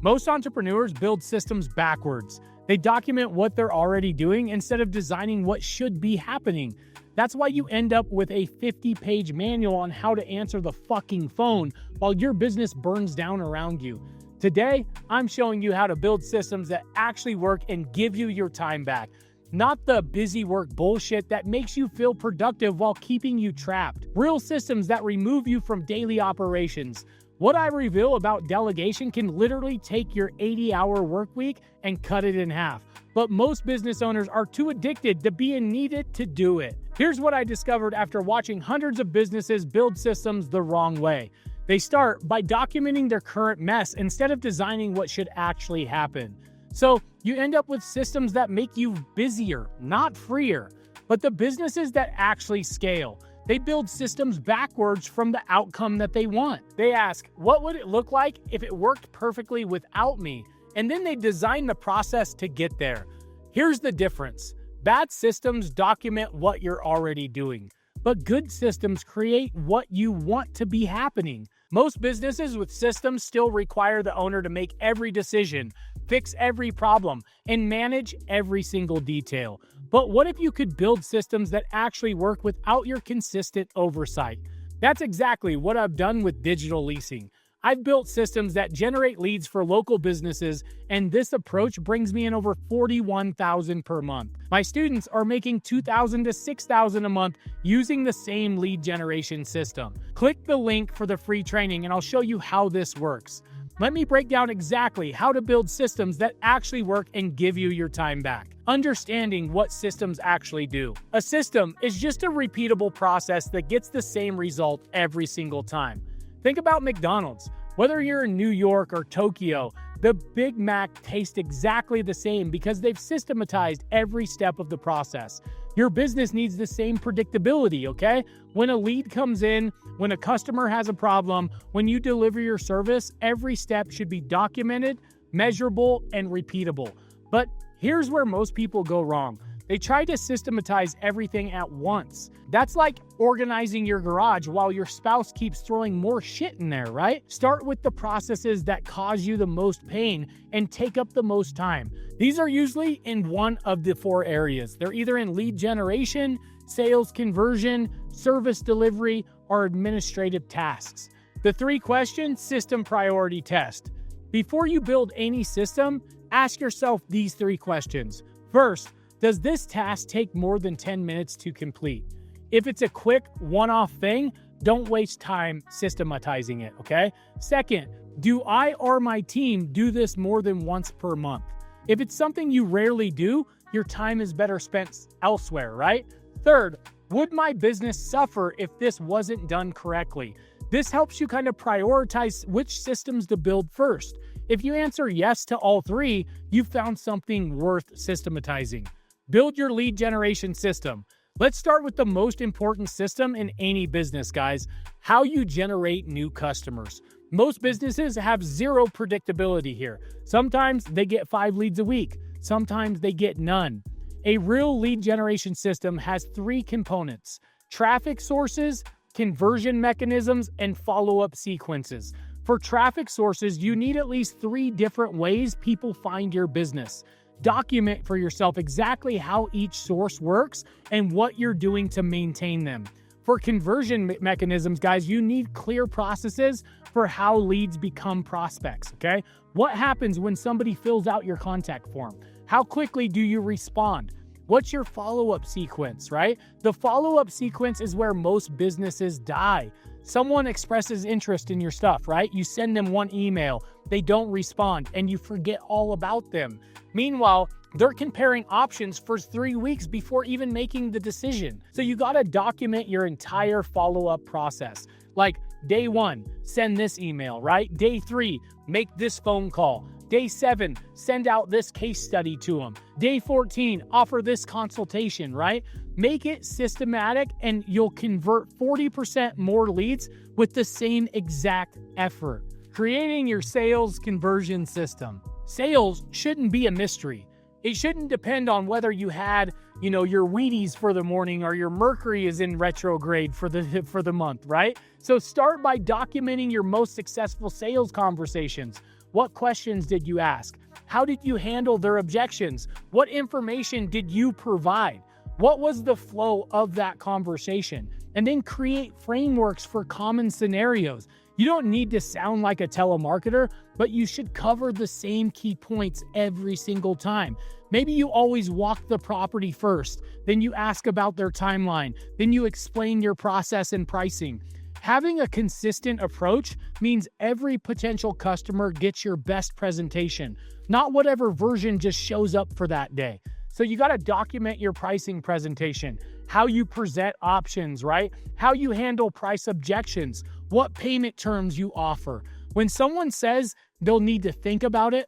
Most entrepreneurs build systems backwards. They document what they're already doing instead of designing what should be happening. That's why you end up with a 50-page manual on how to answer the fucking phone while your business burns down around you. Today, I'm showing you how to build systems that actually work and give you your time back. Not the busy work bullshit that makes you feel productive while keeping you trapped. Real systems that remove you from daily operations. What I reveal about delegation can literally take your 80-hour work week and cut it in half. But most business owners are too addicted to being needed to do it. Here's what I discovered after watching hundreds of businesses build systems the wrong way. They start by documenting their current mess instead of designing what should actually happen. So you end up with systems that make you busier, not freer. But the businesses that actually scale, they build systems backwards from the outcome that they want. They ask, what would it look like if it worked perfectly without me? And then they design the process to get there. Here's the difference. Bad systems document what you're already doing, but good systems create what you want to be happening. Most businesses with systems still require the owner to make every decision, fix every problem, and manage every single detail. But what if you could build systems that actually work without your consistent oversight? That's exactly what I've done with digital leasing. I've built systems that generate leads for local businesses, and this approach brings me in over $41,000 per month. My students are making $2,000 to $6,000 a month using the same lead generation system. Click the link for the free training and I'll show you how this works. Let me break down exactly how to build systems that actually work and give you your time back. Understanding what systems actually do. A system is just a repeatable process that gets the same result every single time. Think about McDonald's. Whether you're in New York or Tokyo, the Big Mac tastes exactly the same because they've systematized every step of the process. Your business needs the same predictability, okay? When a lead comes in, when a customer has a problem, when you deliver your service, every step should be documented, measurable, and repeatable. But here's where most people go wrong. They try to systematize everything at once. That's like organizing your garage while your spouse keeps throwing more shit in there, right? Start with the processes that cause you the most pain and take up the most time. These are usually in one of the four areas. They're either in lead generation, sales conversion, service delivery, or administrative tasks. The 3-question system priority test. Before you build any system, ask yourself these 3 questions. First, does this task take more than 10 minutes to complete? If it's a quick one-off thing, don't waste time systematizing it, okay? Second, do I or my team do this more than once per month? If it's something you rarely do, your time is better spent elsewhere, right? Third, would my business suffer if this wasn't done correctly? This helps you kind of prioritize which systems to build first. If you answer yes to all 3, you've found something worth systematizing. Build your lead generation system. Let's start with the most important system in any business, guys. How you generate new customers. Most businesses have zero predictability here. Sometimes they get 5 leads a week. Sometimes they get none. A real lead generation system has 3 components: traffic sources, conversion mechanisms, and follow-up sequences. For traffic sources, you need at least 3 different ways people find your business. Document for yourself exactly how each source works and what you're doing to maintain them. For conversion mechanisms, guys, you need clear processes for how leads become prospects, okay? What happens when somebody fills out your contact form? How quickly do you respond? What's your follow-up sequence, right? The follow-up sequence is where most businesses die. Someone expresses interest in your stuff, right? You send them one email, they don't respond, and you forget all about them. Meanwhile, they're comparing options for 3 weeks before even making the decision. So you gotta document your entire follow-up process. Like day 1, send this email, right? Day 3, make this phone call. Day 7, send out this case study to them. Day 14, offer this consultation, right? Make it systematic and you'll convert 40% more leads with the same exact effort. Creating your sales conversion system. Sales shouldn't be a mystery. It shouldn't depend on whether you had, your Wheaties for the morning or your Mercury is in retrograde for the month, right? So start by documenting your most successful sales conversations. What questions did you ask? How did you handle their objections? What information did you provide? What was the flow of that conversation? And then create frameworks for common scenarios. You don't need to sound like a telemarketer, but you should cover the same key points every single time. Maybe you always walk the property first, then you ask about their timeline, then you explain your process and pricing. Having a consistent approach means every potential customer gets your best presentation, not whatever version just shows up for that day. So you got to document your pricing presentation, how you present options, right? How you handle price objections, what payment terms you offer. When someone says they'll need to think about it,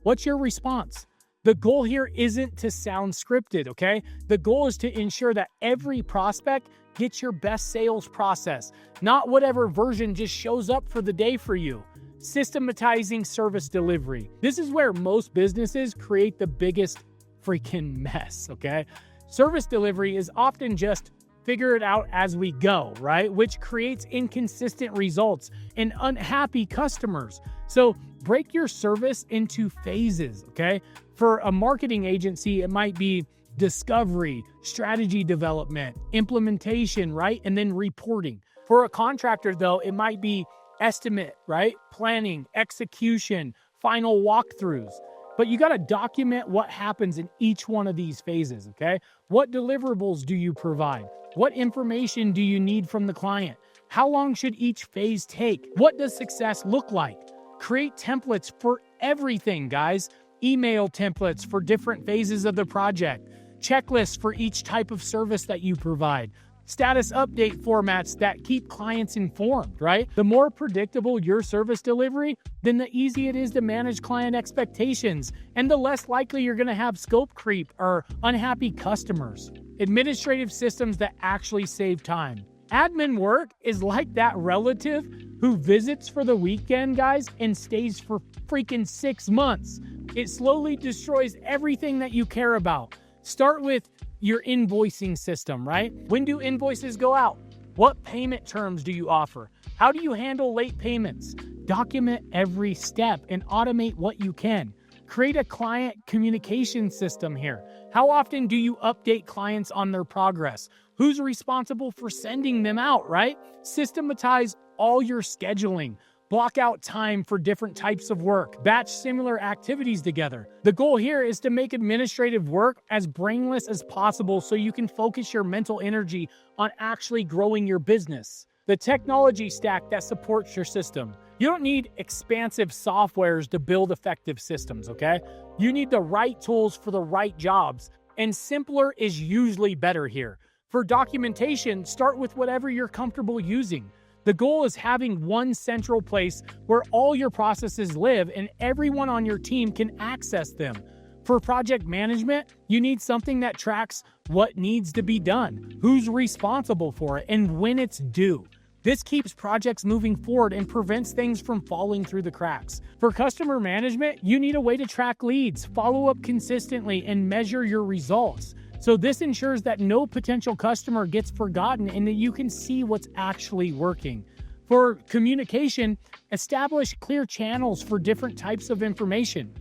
what's your response? The goal here isn't to sound scripted, okay? The goal is to ensure that every prospect gets your best sales process, not whatever version just shows up for the day for you. Systematizing service delivery. This is where most businesses create the biggest freaking mess, okay? Service delivery is often just figure it out as we go, right? Which creates inconsistent results and unhappy customers. So break your service into phases, okay? For a marketing agency, it might be discovery, strategy development, implementation, right? And then reporting. For a contractor, though, it might be estimate, right? Planning, execution, final walkthroughs. But you got to document what happens in each one of these phases, okay? What deliverables do you provide? What information do you need from the client? How long should each phase take? What does success look like? Create templates for everything, guys. Email templates for different phases of the project. Checklists for each type of service that you provide. Status update formats that keep clients informed, right? The more predictable your service delivery, then the easier it is to manage client expectations, and the less likely you're going to have scope creep or unhappy customers. Administrative systems that actually save time. Admin work is like that relative who visits for the weekend, guys, and stays for freaking 6 months. It slowly destroys everything that you care about. Start with your invoicing system, right? When do invoices go out? What payment terms do you offer? How do you handle late payments? Document every step and automate what you can. Create a client communication system here. How often do you update clients on their progress? Who's responsible for sending them out, right? Systematize all your scheduling. Block out time for different types of work. Batch similar activities together. The goal here is to make administrative work as brainless as possible so you can focus your mental energy on actually growing your business. The technology stack that supports your system. You don't need expansive softwares to build effective systems, okay? You need the right tools for the right jobs, and simpler is usually better here. For documentation, start with whatever you're comfortable using. The goal is having one central place where all your processes live and everyone on your team can access them. For project management, you need something that tracks what needs to be done, who's responsible for it, and when it's due. This keeps projects moving forward and prevents things from falling through the cracks. For customer management, you need a way to track leads, follow up consistently, and measure your results. So this ensures that no potential customer gets forgotten and that you can see what's actually working. For communication, establish clear channels for different types of information.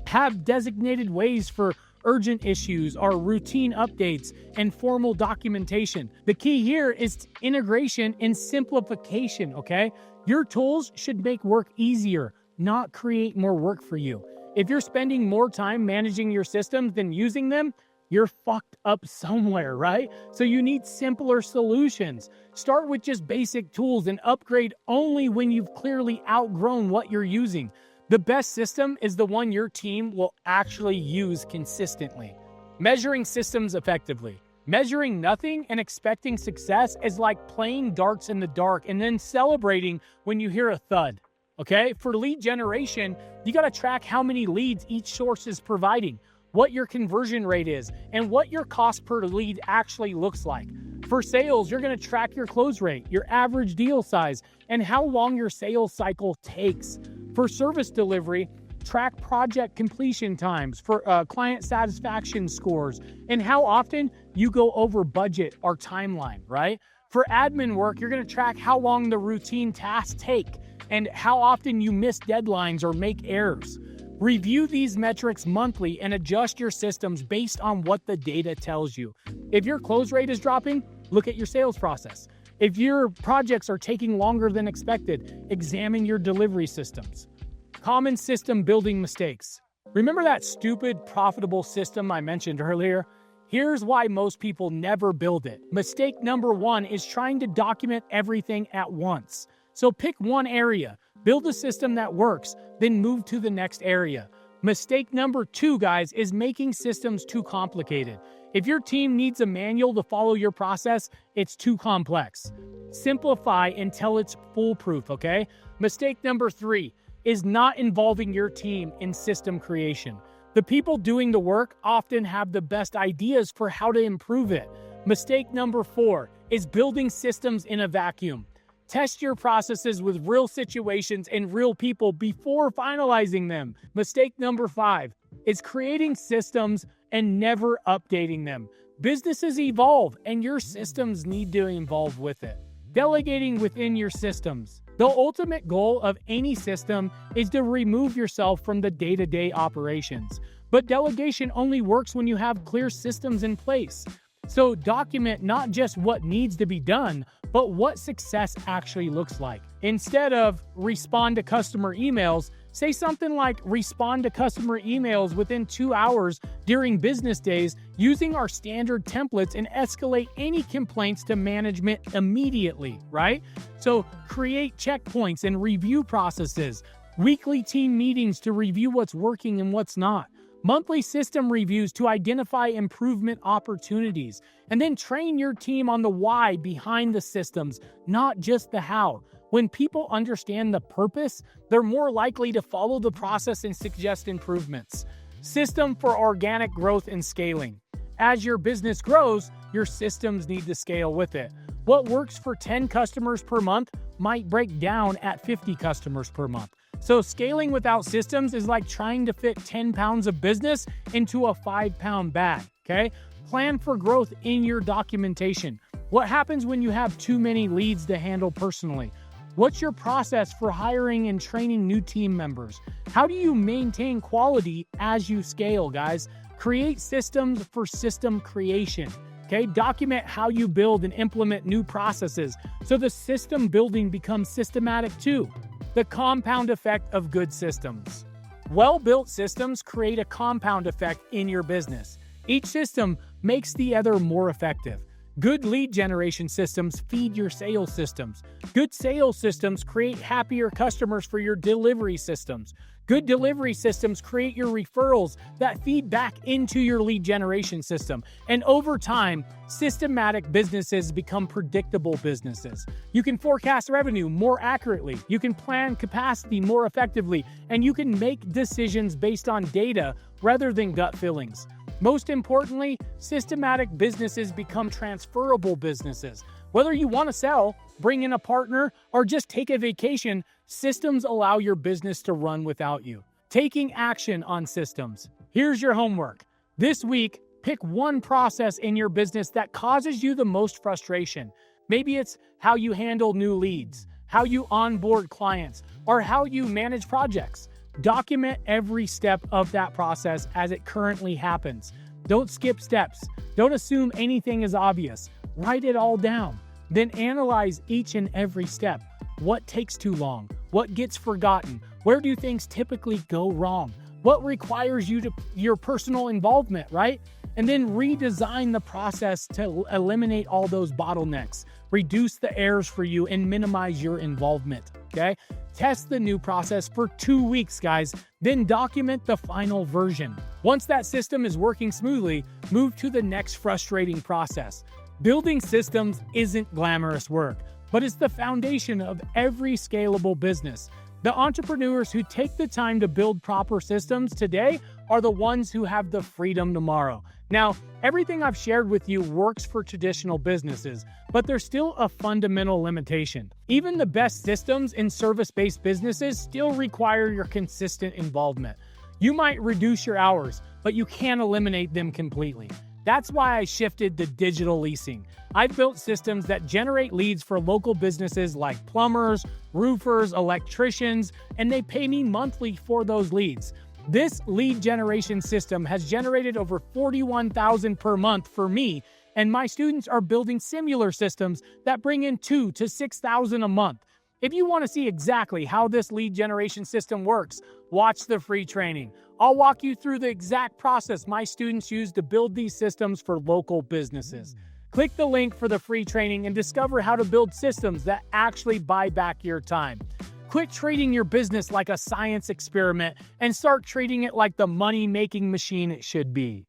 Have designated ways for urgent issues or routine updates and formal documentation. The key here is integration and simplification, okay? Your tools should make work easier, not create more work for you. If you're spending more time managing your systems than using them, you're fucked up somewhere, right? So you need simpler solutions. Start with just basic tools and upgrade only when you've clearly outgrown what you're using. The best system is the one your team will actually use consistently. Measuring systems effectively. Measuring nothing and expecting success is like playing darts in the dark and then celebrating when you hear a thud, okay? For lead generation, you gotta track how many leads each source is providing, what your conversion rate is, and what your cost per lead actually looks like. For sales, you're going to track your close rate, your average deal size, and how long your sales cycle takes. For service delivery, track project completion times, for client satisfaction scores, and how often you go over budget or timeline, right? For admin work, you're going to track how long the routine tasks take, and how often you miss deadlines or make errors. Review these metrics monthly and adjust your systems based on what the data tells you. If your close rate is dropping, look at your sales process. If your projects are taking longer than expected, examine your delivery systems. Common system building mistakes. Remember that stupid, profitable system I mentioned earlier? Here's why most people never build it. Mistake number 1 is trying to document everything at once. So pick one area, build a system that works, then move to the next area. Mistake number 2, guys, is making systems too complicated. If your team needs a manual to follow your process, it's too complex. Simplify until it's foolproof, okay? Mistake number 3 is not involving your team in system creation. The people doing the work often have the best ideas for how to improve it. Mistake number 4 is building systems in a vacuum. Test your processes with real situations and real people before finalizing them. Mistake number 5 is creating systems and never updating them. Businesses evolve, and your systems need to evolve with it. Delegating within your systems. The ultimate goal of any system is to remove yourself from the day-to-day operations. But delegation only works when you have clear systems in place. So document not just what needs to be done, but what success actually looks like. Instead of respond to customer emails, say something like respond to customer emails within 2 hours during business days using our standard templates and escalate any complaints to management immediately, right? So create checkpoints and review processes, weekly team meetings to review what's working and what's not, monthly system reviews to identify improvement opportunities, and then train your team on the why behind the systems, not just the how. When people understand the purpose, they're more likely to follow the process and suggest improvements. System for organic growth and scaling. As your business grows, your systems need to scale with it. What works for 10 customers per month might break down at 50 customers per month. So scaling without systems is like trying to fit 10 pounds of business into a 5-pound bag, okay? Plan for growth in your documentation. What happens when you have too many leads to handle personally? What's your process for hiring and training new team members? How do you maintain quality as you scale, guys? Create systems for system creation, okay? Document how you build and implement new processes so the system building becomes systematic too. The compound effect of good systems. Well-built systems create a compound effect in your business. Each system makes the other more effective. Good lead generation systems feed your sales systems. Good sales systems create happier customers for your delivery systems. Good delivery systems create your referrals that feed back into your lead generation system. And over time, systematic businesses become predictable businesses. You can forecast revenue more accurately, you can plan capacity more effectively, and you can make decisions based on data rather than gut feelings. Most importantly, systematic businesses become transferable businesses. Whether you want to sell, bring in a partner, or just take a vacation, systems allow your business to run without you. Taking action on systems. Here's your homework. This week, pick one process in your business that causes you the most frustration. Maybe it's how you handle new leads, how you onboard clients, or how you manage projects. Document every step of that process as it currently happens. Don't skip steps. Don't assume anything is obvious. Write it all down. Then analyze each and every step. What takes too long? What gets forgotten? Where do things typically go wrong? What requires your personal involvement, right? And then redesign the process to eliminate all those bottlenecks, reduce the errors for you, and minimize your involvement, okay? Test the new process for 2 weeks, guys, then document the final version. Once that system is working smoothly, move to the next frustrating process. Building systems isn't glamorous work, but it's the foundation of every scalable business. The entrepreneurs who take the time to build proper systems today are the ones who have the freedom tomorrow. Now, everything I've shared with you works for traditional businesses, but there's still a fundamental limitation. Even the best systems in service-based businesses still require your consistent involvement. You might reduce your hours, but you can't eliminate them completely. That's why I shifted to digital leasing. I built systems that generate leads for local businesses like plumbers, roofers, electricians, and they pay me monthly for those leads. This lead generation system has generated over $41,000 per month for me, and my students are building similar systems that bring in $2,000 to $6,000 a month. If you want to see exactly how this lead generation system works, watch the free training. I'll walk you through the exact process my students use to build these systems for local businesses. Click the link for the free training and discover how to build systems that actually buy back your time. Quit treating your business like a science experiment and start treating it like the money-making machine it should be.